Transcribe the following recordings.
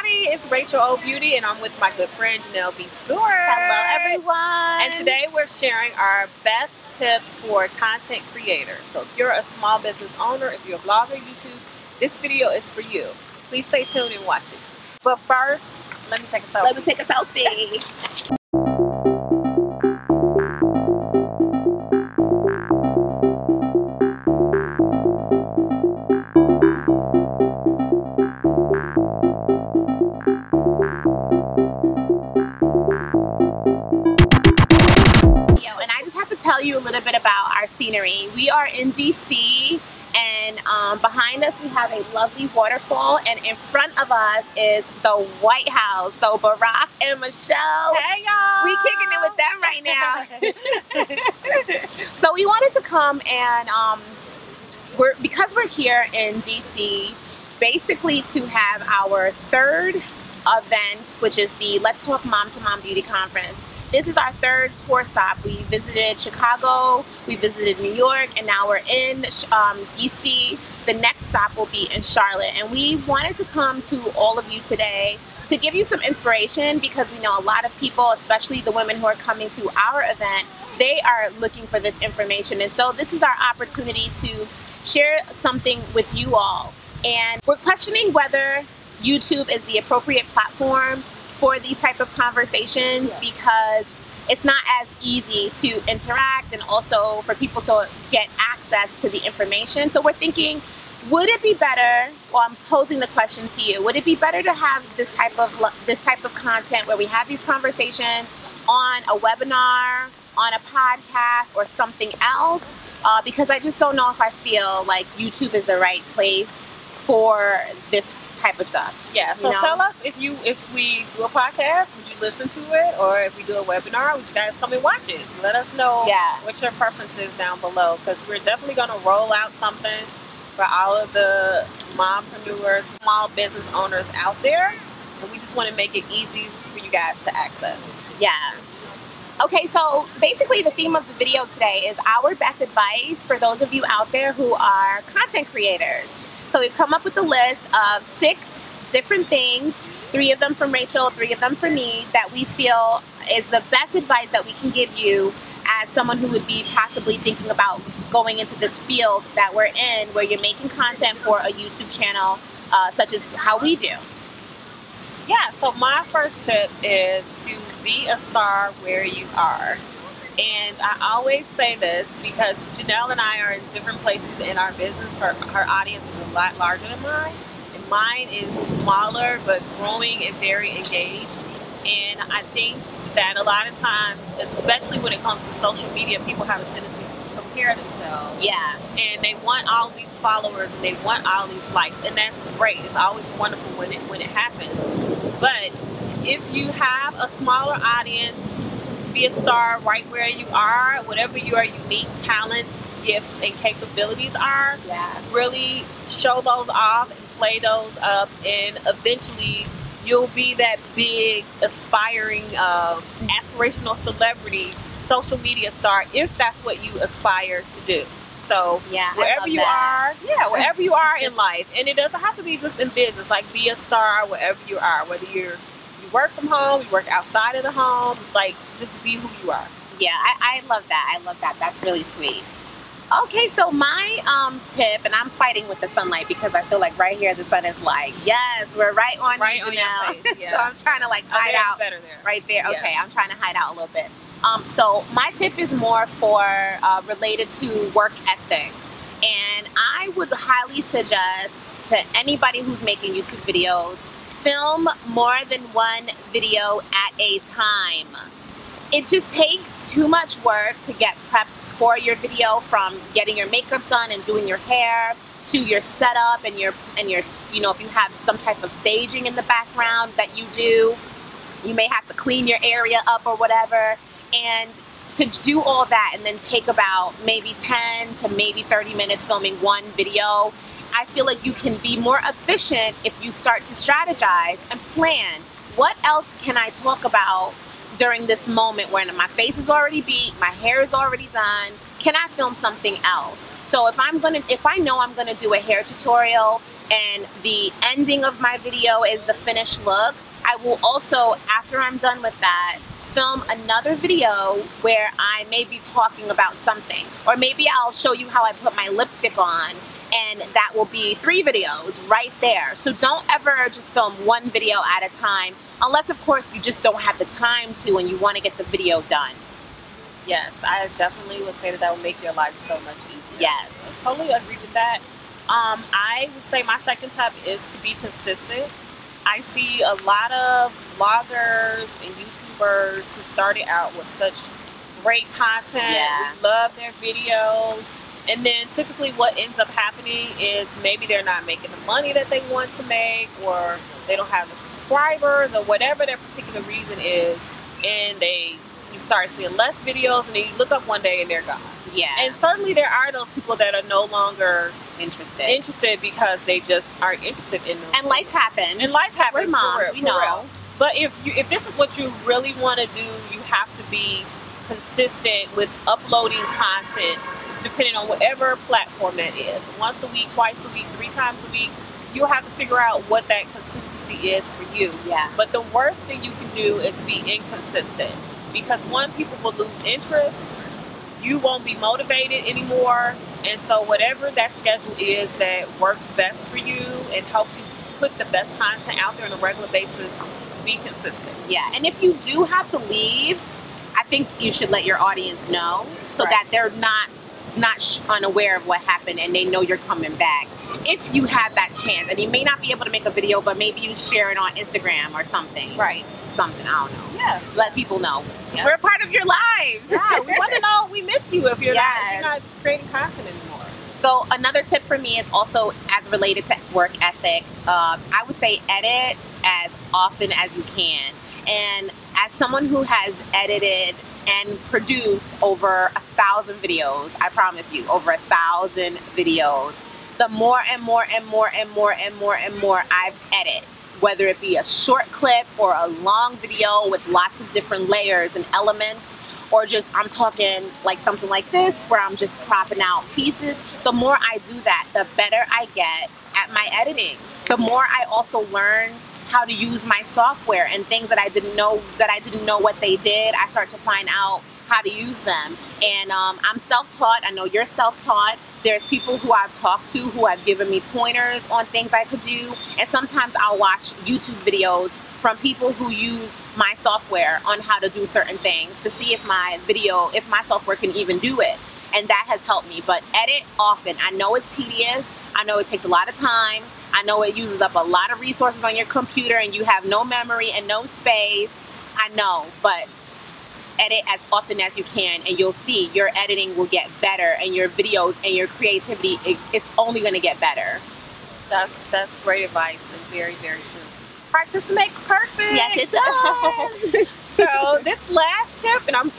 everybody, it's Rachel O Beauty, and I'm with my good friend Janelle B. Stewart. Hello everyone. And today we're sharing our best tips for content creators. So if you're a small business owner, if you're a blogger, YouTube, this video is for you. Please stay tuned and watch it. But first, let me take a selfie. Let me take a selfie. Tell you a little bit about our scenery. We are in DC, and behind us we have a lovely waterfall, and in front of us is the White House. So Barack and Michelle, hey y'all, we kicking it with them right now. So we wanted to come and because we're here in DC, basically to have our third event, which is the Let's Talk Mom to Mom Beauty Conference. This is our third tour stop. We visited Chicago, we visited New York, and now we're in DC. The next stop will be in Charlotte. And we wanted to come to all of you today to give you some inspiration, because we know a lot of people, especially the women who are coming to our event, they are looking for this information. And so this is our opportunity to share something with you all. And we're questioning whether YouTube is the appropriate platform for these type of conversations, because it's not as easy to interact and also for people to get access to the information. So we're thinking, would it be better, well, I'm posing the question to you, would it be better to have this type of content where we have these conversations on a webinar, on a podcast, or something else? Because I just don't know if I feel like YouTube is the right place for this type of stuff. Yeah, so tell us, if we do a podcast, would you listen to it? Or if we do a webinar, would you guys come and watch it? Let us know what your preference is down below, because we're definitely going to roll out something for all of the mompreneurs, small business owners out there, and we just want to make it easy for you guys to access. Yeah. Okay, so basically the theme of the video today is our best advice for those of you out there who are content creators. So we've come up with a list of 6 different things, 3 of them from Rachel, 3 of them from me, that we feel is the best advice that we can give you as someone who would be possibly thinking about going into this field that we're in, where you're making content for a YouTube channel, such as how we do. Yeah, so my first tip is to be a star where you are. And I always say this because Janelle and I are in different places in our business. Her audience is a lot larger than mine. And mine is smaller but growing and very engaged. And I think that a lot of times, especially when it comes to social media, people have a tendency to compare themselves. Yeah. And they want all these followers and they want all these likes. And that's great. It's always wonderful when it happens. But if you have a smaller audience, be a star right where you are, whatever your unique talents, gifts, and capabilities are. Really show those off and play those up, and eventually you'll be that big, aspiring, aspirational celebrity, social media star, if that's what you aspire to do. So wherever you are, wherever you are in life, and it doesn't have to be just in business, like be a star wherever you are, whether you work from home, you work outside of the home, like just be who you are. Yeah, I love that. I love that. That's really sweet. Okay, so my tip, and I'm fighting with the sunlight because I feel like right here the sun is like, yes, we're right on you now. So I'm trying to like hide out better there. Right there. Yeah. Okay, I'm trying to hide out a little bit. So my tip is more for related to work ethic, and I would highly suggest to anybody who's making YouTube videos, film more than 1 video at a time. It just takes too much work to get prepped for your video, from getting your makeup done and doing your hair, to your setup and your you know, if you have some type of staging in the background that you do, you may have to clean your area up or whatever. And to do all that and then take about maybe 10 to maybe 30 minutes filming 1 video, I feel like you can be more efficient if you start to strategize and plan. What else can I talk about during this moment when my face is already beat, my hair is already done? Can I film something else? So if I know I'm gonna do a hair tutorial, and the ending of my video is the finished look. I will also, after I'm done with that, film another video where I may be talking about something, or maybe I'll show you how I put my lipstick on, and that will be 3 videos right there. So don't ever just film one video at a time, unless of course you just don't have the time to and you want to get the video done. Yes, I definitely would say that will make your life so much easier. Yes, I totally agree with that. I would say my second tip is to be consistent. I see a lot of bloggers and YouTubers who started out with such great content. Yeah. We love their videos. And then typically what ends up happening is maybe they're not making the money that they want to make, or they don't have the subscribers, or whatever their particular reason is. And you start seeing less videos, and then you look up one day and they're gone. yeah. And certainly there are those people that are no longer interested because they just aren't interested in them. And life happens. And life happens. We're moms, for real, we for know. real. But if this is what you really want to do, you have to be consistent with uploading content, depending on whatever platform that is. Once a week, twice a week, 3 times a week. You'll have to figure out what that consistency is for you. Yeah. But the worst thing you can do is be inconsistent, because one, people will lose interest. You won't be motivated anymore. And so whatever that schedule is that works best for you and helps you put the best content out there on a regular basis, be consistent. Yeah, and if you do have to leave, I think you should let your audience know, so Right. that they're not unaware of what happened, and they know you're coming back. If you have that chance, and you may not be able to make a video, but maybe you share it on Instagram or something. Right. Something, I don't know. Yeah. Let people know. Yeah. We're a part of your lives. Yeah, we want to know. We miss you if you're Yes. not creating content anymore. So another tip for me is also as related to work ethic. I would say edit as often as you can. And as someone who has edited and produced over 1,000 videos, I promise you, over 1,000 videos, the more and more and more and more and more and more I've edited, whether it be a short clip or a long video with lots of different layers and elements, or just I'm talking like something like this where I'm just cropping out pieces, the more I do that, the better I get at my editing. The more I also learn how to use my software, and things that I didn't know what they did, I start to find out how to use them. And I'm self-taught. I know you're self-taught. There's people who I've talked to who have given me pointers on things I could do, and sometimes I'll watch YouTube videos from people who use my software on how to do certain things to see if my software can even do it. And that has helped me. But edit often. I know it's tedious. I know it takes a lot of time. I know it uses up a lot of resources on your computer, and you have no memory and no space. I know, but edit as often as you can, and you'll see your editing will get better, and your videos and your creativity, it's only going to get better. That's great advice, and very, very true. Practice makes perfect. Yes, it does. So this last tip, and I'm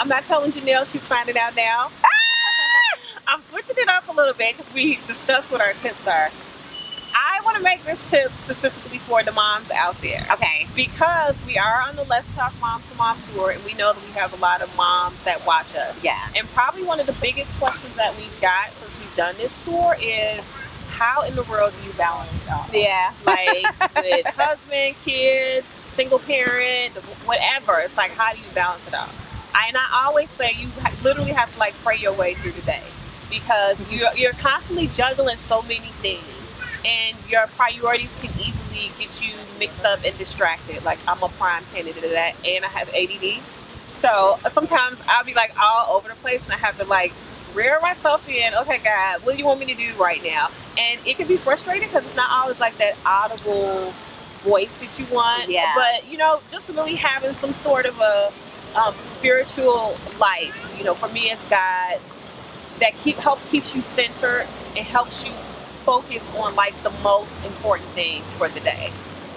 not telling Janelle, she's finding out now. I'm switching it up a little bit because we discussed what our tips are. I want to make this tip specifically for the moms out there. Okay. Because we are on the Let's Talk Mom to Mom tour, and we know that we have a lot of moms that watch us. Yeah. And probably one of the biggest questions that we've got since we've done this tour is, how in the world do you balance it all? Yeah. Like with husband, kids, single parent, whatever. It's like, how do you balance it all? And I always say you literally have to like pray your way through the day, because you're constantly juggling so many things, and your priorities can easily get you mixed up and distracted. Like, I'm a prime candidate of that, and I have ADD. So sometimes I'll be like all over the place, and I have to like rear myself in. Okay, God, what do you want me to do right now? And it can be frustrating because it's not always like that audible voice that you want. Yeah. But you know, just really having some sort of a spiritual life. You know, for me, it's God that helps keeps you centered and helps you focus on like the most important things for the day.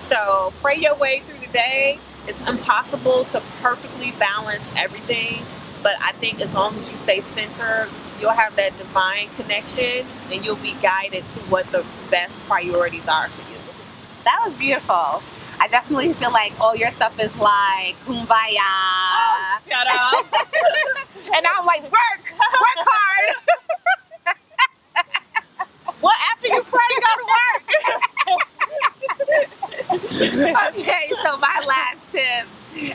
So pray your way through the day. It's impossible to perfectly balance everything, but I think as long as you stay centered, you'll have that divine connection, and you'll be guided to what the best priorities are for you. That was beautiful. I definitely feel like all your stuff is like kumbaya. Oh, shut up. And I'm like, work hard. Well, after you pray, go to work. Okay, so my last tip,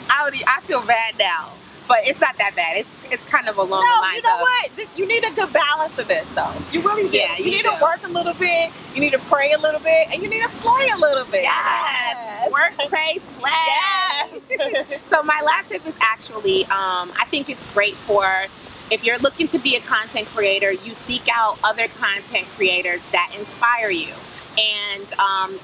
I feel bad now, but it's not that bad. It's kind of along the lines you know of, what? You need a good balance of this, though. You really do. Yeah, you you need do. to work a little bit. You need to pray a little bit, and you need to slay a little bit. yes, work, pray, slay. Yes. So my last tip is actually, I think it's great for, if you're looking to be a content creator, you seek out other content creators that inspire you. And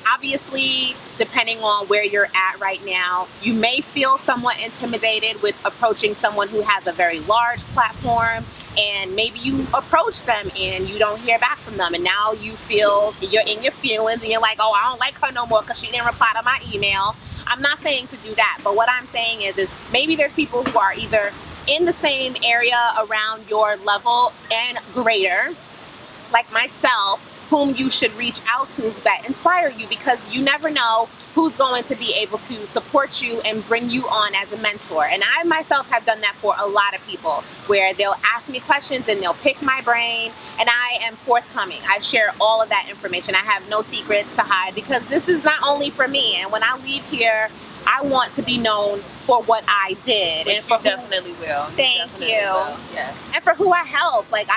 obviously, depending on where you're at right now, you may feel somewhat intimidated with approaching someone who has a very large platform, and maybe you approach them and you don't hear back from them, and now you feel, you're in your feelings and you're like, oh, I don't like her no more because she didn't reply to my email. I'm not saying to do that, but what I'm saying is maybe there's people who are either in the same area around your level and greater, like myself, whom you should reach out to that inspire you, because you never know who's going to be able to support you and bring you on as a mentor. And I myself have done that for a lot of people, where they'll ask me questions and they'll pick my brain, and I am forthcoming. I share all of that information. I have no secrets to hide, because this is not only for me. And when I leave here, I want to be known for what I did. Which and for you definitely will. Thank you. Yes. And for who I help. Like,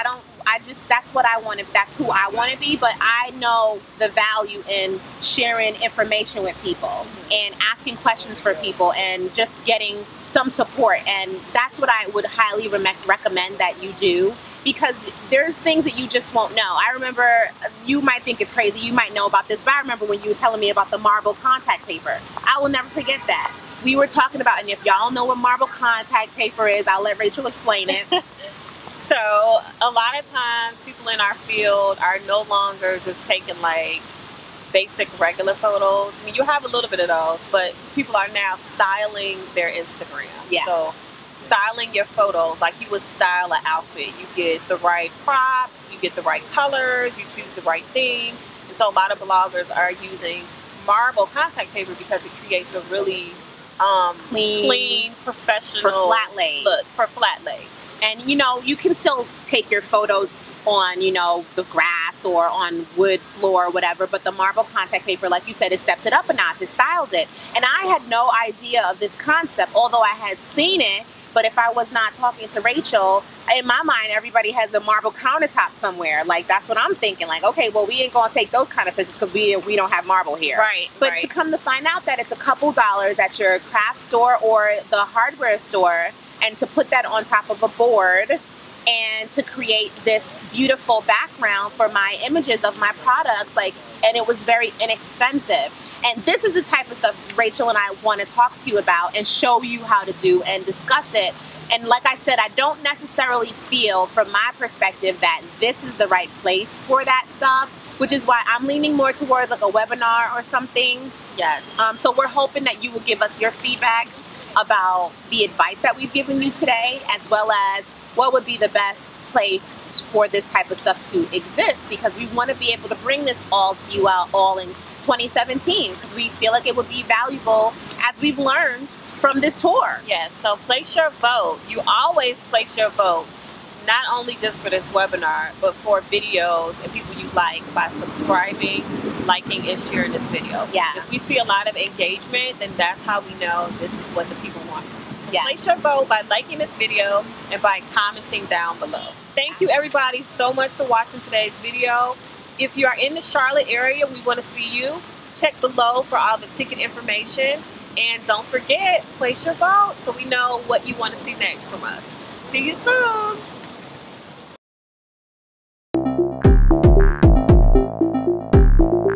that's what I want to, that's who I want to be, but I know the value in sharing information with people and asking questions for people and just getting some support. And that's what I would highly recommend that you do, because there's things that you just won't know. I remember, you might think it's crazy, you might know about this, but I remember when you were telling me about the marble contact paper. I will never forget that. We were talking about, and if y'all know what marble contact paper is, I'll let Rachel explain it. So a lot of times people in our field are no longer just taking like basic regular photos. I mean, you have a little bit of those, but people are now styling their Instagram. Yeah. So styling your photos like you would style an outfit. You get the right props, you get the right colors, you choose the right theme. And so a lot of bloggers are using marble contact paper because it creates a really clean, professional for flat lays. Look for flat lays. And you know, you can still take your photos on, you know, the grass or on wood floor or whatever, but the marble contact paper, like you said, it steps it up a notch, it styles it. And I had no idea of this concept, although I had seen it. But if I was not talking to Rachel, in my mind, everybody has a marble countertop somewhere. Like, that's what I'm thinking. Like, okay, well, we ain't gonna take those kind of pictures because we don't have marble here. Right. But right. to come to find out that it's a couple dollars at your craft store or the hardware store, and to put that on top of a board and to create this beautiful background for my images of my products, like, and it was very inexpensive. And this is the type of stuff Rachel and I want to talk to you about and show you how to do and discuss it. And like I said, I don't necessarily feel, from my perspective, that this is the right place for that stuff, which is why I'm leaning more towards like a webinar or something. Yes. So we're hoping that you will give us your feedback about the advice that we've given you today, as well as what would be the best place for this type of stuff to exist, because we want to be able to bring this all to you out all in 2017, because we feel like it would be valuable as we've learned from this tour. Yes, so place your vote. You always place your vote, not only just for this webinar, but for videos and people you like, by subscribing, liking, and sharing this video. Yeah. If we see a lot of engagement, then that's how we know this is what the people want. So Yeah. place your vote by liking this video and by commenting down below. Thank you everybody so much for watching today's video. If you are in the Charlotte area, we want to see you. Check below for all the ticket information. And don't forget, place your vote so we know what you want to see next from us. See you soon.